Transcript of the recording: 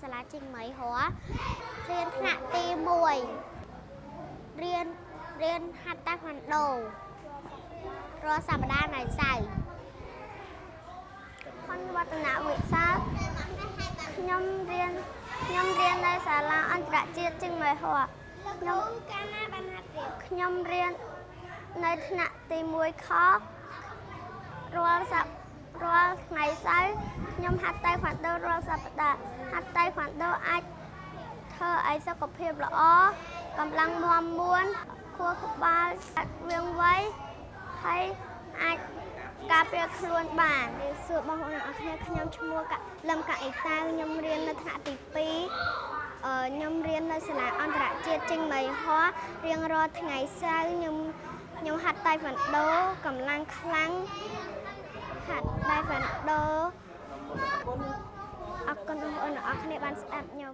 សាលាជាងមីហោរៀនថ្នាក់ទី1រៀនហាត់តាក្វាន់ដូរាល់សប្តាហ៍ថ្ងៃសៅរ៍ខនវឌ្ឍនវិសាលខ្ញុំរៀននៅសាលាអន្តរជាតិជាងមីហោខ្ញុំកាលណាបានហាត់រៀនខ្ញុំរៀននៅថ្នាក់ទី1ខរាល់ថ្ងៃសៅរ៍ខ្ញុំហាត់តៃក្វាន់ដូរាល់សប្តាហ៍ហាត់តៃក្វាន់ដូអាចធ្វើឲ្យសុខភាពល្អកម្លាំងមាំមួនខួរក្បាលវាងវៃហើយអាចការពារខ្លួនបានសួរបងប្អូនទាំងអស់គ្នាខ្ញុំឈ្មោះលឹមកអ៊ីតាខ្ញុំរៀននៅថ្នាក់ទី2ខ្ញុំរៀននៅសាលាអន្តរជាតិចេញមីហោរៀងរាល់ថ្ងៃសៅរ៍ខ្ញុំហាត់តៃក្វាន់ដូកម្លាំងខ្លាំងហាត់តៃក្វាន់ដូអរគុណបងប្អូនទាំងអស់គ្នាបានស្ដាប់ខ្ញុំ